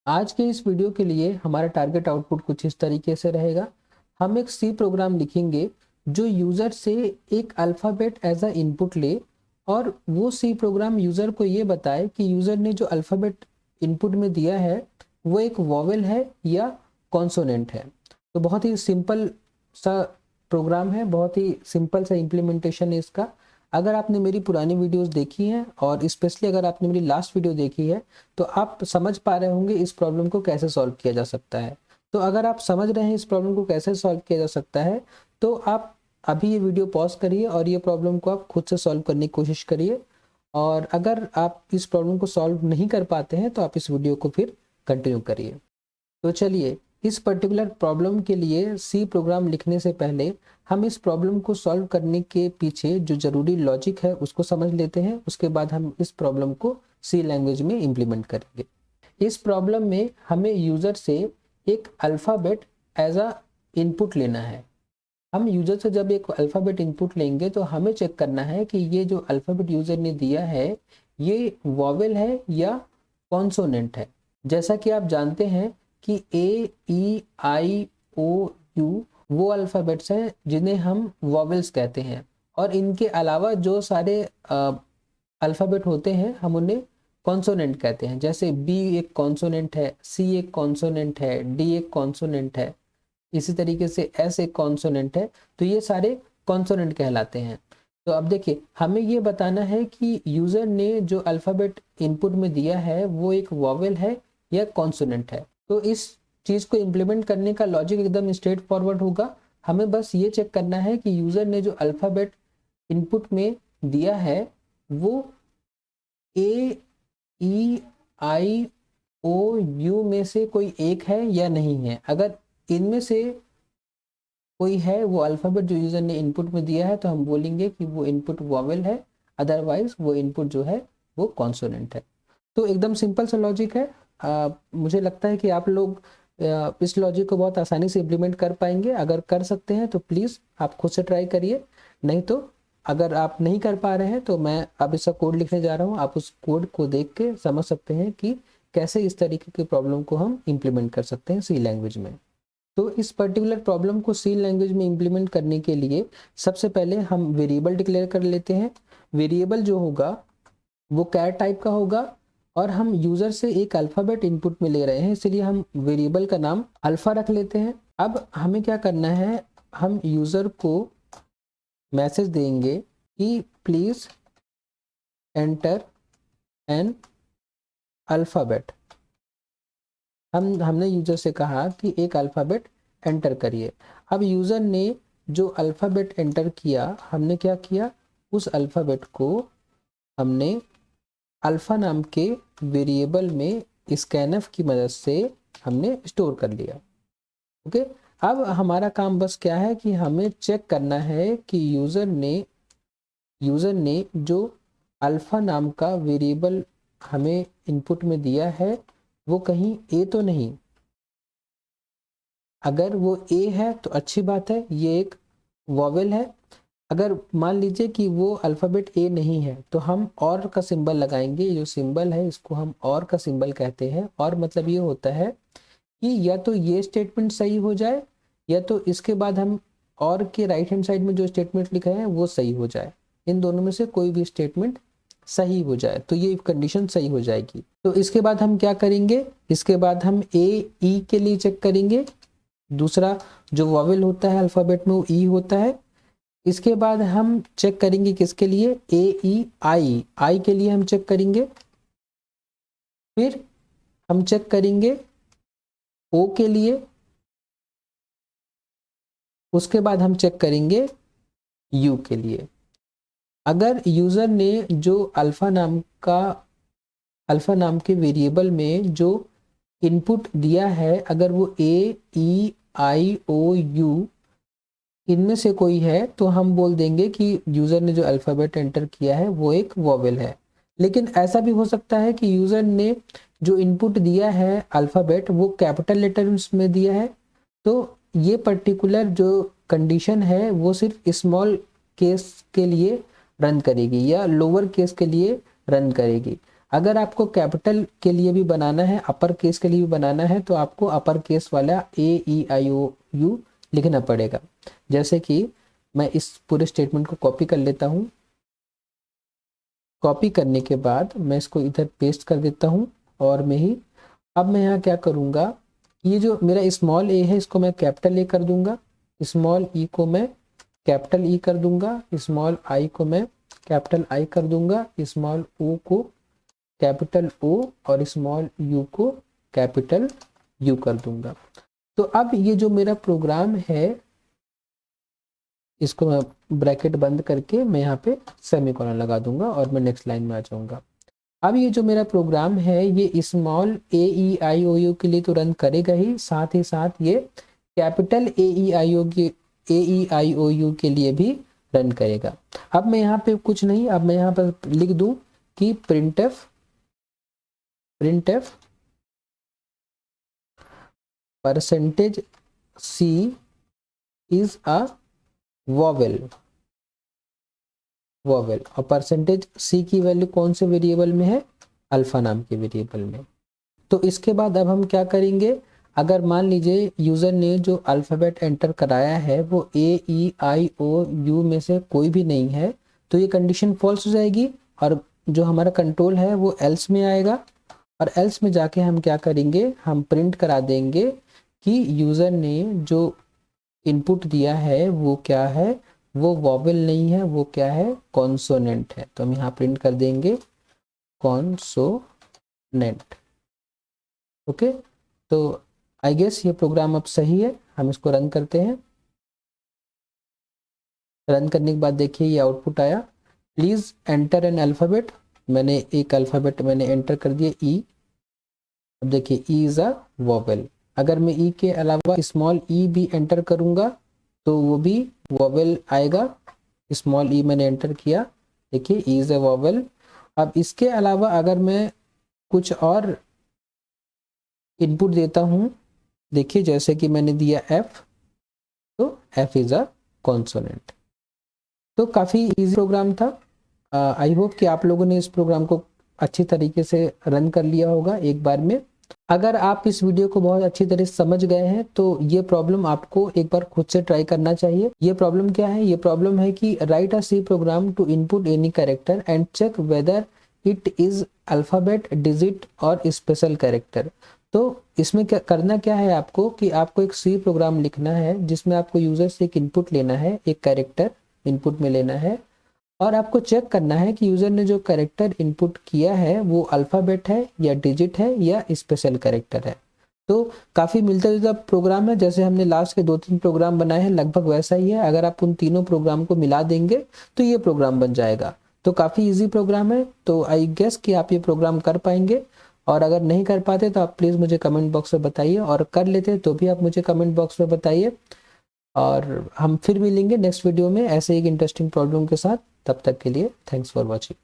आज के इस वीडियो के लिए हमारा टारगेट आउटपुट कुछ इस तरीके से रहेगा। हम एक सी प्रोग्राम लिखेंगे जो यूज़र से एक अल्फ़ाबेट एज अ इनपुट ले और वो सी प्रोग्राम यूज़र को ये बताए कि यूज़र ने जो अल्फ़ाबेट इनपुट में दिया है वो एक वॉवेल है या कॉन्सोनेंट है। तो बहुत ही सिंपल सा प्रोग्राम है, बहुत ही सिंपल सा इम्प्लीमेंटेशन है इसका। अगर आपने मेरी पुरानी वीडियोस देखी हैं और स्पेशली अगर आपने मेरी लास्ट वीडियो देखी है तो आप समझ पा रहे होंगे इस प्रॉब्लम को कैसे सॉल्व किया जा सकता है। तो अगर आप समझ रहे हैं इस प्रॉब्लम को कैसे सॉल्व किया जा सकता है तो आप अभी ये वीडियो पॉज करिए और ये प्रॉब्लम को आप खुद से सॉल्व करने की कोशिश करिए। और अगर आप इस प्रॉब्लम को सॉल्व नहीं कर पाते हैं तो आप इस वीडियो को फिर कंटिन्यू करिए। तो चलिए, इस पर्टिकुलर प्रॉब्लम के लिए सी प्रोग्राम लिखने से पहले हम इस प्रॉब्लम को सॉल्व करने के पीछे जो ज़रूरी लॉजिक है उसको समझ लेते हैं। उसके बाद हम इस प्रॉब्लम को सी लैंग्वेज में इम्प्लीमेंट करेंगे। इस प्रॉब्लम में हमें यूज़र से एक अल्फ़ाबेट एज अ इनपुट लेना है। हम यूज़र से जब एक अल्फ़ाबेट इनपुट लेंगे तो हमें चेक करना है कि ये जो अल्फ़ाबेट यूज़र ने दिया है ये वॉवेल है या कॉन्सोनेंट है। जैसा कि आप जानते हैं कि ए ई आई ओ यू वो अल्फ़ाबेट्स हैं जिन्हें हम वॉवेल्स कहते हैं और इनके अलावा जो सारे अल्फ़ाबेट होते हैं हम उन्हें कॉन्सोनेंट कहते हैं। जैसे बी एक कॉन्सोनेंट है, सी एक कॉन्सोनेंट है, डी एक कॉन्सोनेंट है, इसी तरीके से एस एक कॉन्सोनेंट है। तो ये सारे कॉन्सोनेंट कहलाते हैं। तो अब देखिए, हमें ये बताना है कि यूज़र ने जो अल्फ़ाबेट इनपुट में दिया है वो एक वॉवेल है या कॉन्सोनेंट है। तो इस चीज़ को इम्प्लीमेंट करने का लॉजिक एकदम स्ट्रेट फॉरवर्ड होगा। हमें बस ये चेक करना है कि यूज़र ने जो अल्फ़ाबेट इनपुट में दिया है वो ए ई आई ओ यू में से कोई एक है या नहीं है। अगर इनमें से कोई है वो अल्फ़ाबेट जो यूज़र ने इनपुट में दिया है तो हम बोलेंगे कि वो इनपुट वॉवेल है, अदरवाइज वो इनपुट जो है वो कॉन्सोनेंट है। तो एकदम सिंपल सा लॉजिक है। मुझे लगता है कि आप लोग इस लॉजिक को बहुत आसानी से इम्प्लीमेंट कर पाएंगे। अगर कर सकते हैं तो प्लीज़ आप खुद से ट्राई करिए, नहीं तो अगर आप नहीं कर पा रहे हैं तो मैं अब इसका कोड लिखने जा रहा हूँ। आप उस कोड को देख के समझ सकते हैं कि कैसे इस तरीके की प्रॉब्लम को हम इम्प्लीमेंट कर सकते हैं सी लैंग्वेज में। तो इस पर्टिकुलर प्रॉब्लम को सी लैंग्वेज में इम्प्लीमेंट करने के लिए सबसे पहले हम वेरिएबल डिक्लेयर कर लेते हैं। वेरिएबल जो होगा वो कैर टाइप का होगा और हम यूज़र से एक अल्फ़ाबेट इनपुट में ले रहे हैं, इसलिए हम वेरिएबल का नाम अल्फ़ा रख लेते हैं। अब हमें क्या करना है, हम यूज़र को मैसेज देंगे कि प्लीज़ एंटर एन अल्फ़ाबेट। हमने यूज़र से कहा कि एक अल्फ़ाबेट एंटर करिए। अब यूज़र ने जो अल्फ़ाबेट एंटर किया, हमने क्या किया, उस अल्फ़ाबेट को हमने अल्फ़ा नाम के वेरिएबल में स्कैनफ की मदद से हमने स्टोर कर लिया। ओके, अब हमारा काम बस क्या है कि हमें चेक करना है कि यूज़र ने जो अल्फ़ा नाम का वेरिएबल हमें इनपुट में दिया है वो कहीं ए तो नहीं। अगर वो ए है तो अच्छी बात है, ये एक वॉवेल है। अगर मान लीजिए कि वो अल्फ़ाबेट ए नहीं है तो हम और का सिंबल लगाएंगे। ये जो सिंबल है इसको हम और का सिंबल कहते हैं। और मतलब ये होता है कि या तो ये स्टेटमेंट सही हो जाए या तो इसके बाद हम और के राइट हैंड साइड में जो स्टेटमेंट लिखा है वो सही हो जाए। इन दोनों में से कोई भी स्टेटमेंट सही हो जाए तो ये कंडीशन सही हो जाएगी। तो इसके बाद हम क्या करेंगे, इसके बाद हम ए ई के लिए चेक करेंगे। दूसरा जो वॉवेल होता है अल्फ़ाबेट में वो ई होता है। इसके बाद हम चेक करेंगे किसके लिए, ए ई आई के लिए हम चेक करेंगे। फिर हम चेक करेंगे ओ के लिए। उसके बाद हम चेक करेंगे यू के लिए। अगर यूज़र ने जो अल्फ़ा नाम के वेरिएबल में जो इनपुट दिया है अगर वो ए ई आई ओ यू इनमें से कोई है तो हम बोल देंगे कि यूज़र ने जो अल्फ़ाबेट एंटर किया है वो एक वॉवेल है। लेकिन ऐसा भी हो सकता है कि यूज़र ने जो इनपुट दिया है अल्फ़ाबेट वो कैपिटल लेटर्स में दिया है। तो ये पर्टिकुलर जो कंडीशन है वो सिर्फ स्मॉल केस के लिए रन करेगी या लोअर केस के लिए रन करेगी। अगर आपको कैपिटल के लिए भी बनाना है, अपर केस के लिए भी बनाना है, तो आपको अपर केस वाला AEIOU लिखना पड़ेगा। जैसे कि मैं इस पूरे स्टेटमेंट को कॉपी कर लेता हूँ। कॉपी करने के बाद मैं इसको इधर पेस्ट कर देता हूँ और अब मैं यहाँ क्या करूँगा, ये जो मेरा स्मॉल ए है इसको मैं कैपिटल ए कर दूंगा, स्मॉल ई को मैं कैपिटल ई कर दूंगा, स्मॉल आई को मैं कैपिटल आई कर दूंगा, स्मॉल ओ को कैपिटल ओ और स्मॉल यू को कैपिटल यू कर दूंगा। तो अब ये जो मेरा प्रोग्राम है इसको मैं ब्रैकेट बंद करके मैं यहाँ पे सेमीकोलन लगा दूंगा और मैं नेक्स्ट लाइन में आ जाऊंगा। अब ये जो मेरा प्रोग्राम है ये स्मॉल AEIOU के लिए तो रन करेगा ही, साथ ये कैपिटल AEIOU के लिए भी रन करेगा। अब मैं यहाँ पे कुछ नहीं, अब मैं यहाँ पर लिख दूं कि printf %C is a vowel और %C की वैल्यू कौन से वेरिएबल में है, अल्फा नाम के वेरिएबल में। तो इसके बाद अब हम क्या करेंगे, अगर मान लीजिए यूजर ने जो अल्फाबेट एंटर कराया है वो AEIOU में से कोई भी नहीं है, तो ये कंडीशन फॉल्स हो जाएगी और जो हमारा कंट्रोल है वो एल्स में आएगा। और एल्स में जाके हम क्या करेंगे, हम प्रिंट करा देंगे कि यूजर ने जो इनपुट दिया है वो क्या है, वो वॉवेल नहीं है, वो क्या है, कॉन्सोनेंट है। तो हम यहाँ प्रिंट कर देंगे कॉन्सोनेंट। ओके, तो आई गेस ये प्रोग्राम अब सही है। हम इसको रन करते हैं। रन करने के बाद देखिए ये आउटपुट आया, प्लीज एंटर एन अल्फाबेट। मैंने एक अल्फाबेट एंटर कर दिया ई। अब देखिए ई इज अ वॉवेल। अगर मैं ई के अलावा स्मॉल ई भी एंटर करूंगा तो वो भी वॉवेल आएगा। स्मॉल ई मैंने एंटर किया, देखिए ई इज अ वॉवेल। अब इसके अलावा अगर मैं कुछ और इनपुट देता हूँ, देखिए जैसे कि मैंने दिया एफ, तो एफ इज अ कॉन्सोनेंट। तो काफ़ी इजी प्रोग्राम था। आई होप कि आप लोगों ने इस प्रोग्राम को अच्छी तरीके से रन कर लिया होगा एक बार में। अगर आप इस वीडियो को बहुत अच्छी तरह से समझ गए हैं तो ये प्रॉब्लम आपको एक बार खुद से ट्राई करना चाहिए। ये प्रॉब्लम क्या है, ये प्रॉब्लम है कि write a C program to input any character and check whether it is alphabet, digit और स्पेशल कैरेक्टर। तो इसमें करना क्या है आपको कि आपको एक सी प्रोग्राम लिखना है जिसमें आपको यूजर से एक इनपुट लेना है, एक कैरेक्टर इनपुट में लेना है और आपको चेक करना है कि यूजर ने जो कैरेक्टर इनपुट किया है वो अल्फाबेट है या डिजिट है या स्पेशल कैरेक्टर है। तो काफ़ी मिलता जुलता प्रोग्राम है, जैसे हमने लास्ट के 2-3 प्रोग्राम बनाए हैं लगभग वैसा ही है। अगर आप उन तीनों प्रोग्राम को मिला देंगे तो ये प्रोग्राम बन जाएगा। तो काफ़ी ईजी प्रोग्राम है। तो आई गेस कि आप ये प्रोग्राम कर पाएंगे, और अगर नहीं कर पाते तो आप प्लीज़ मुझे कमेंट बॉक्स में बताइए, और कर लेते तो भी आप मुझे कमेंट बॉक्स में बताइए। और हम फिर मिलेंगे नेक्स्ट वीडियो में ऐसे एक इंटरेस्टिंग प्रॉब्लम के साथ। तब तक के लिए थैंक्स फॉर वॉचिंग।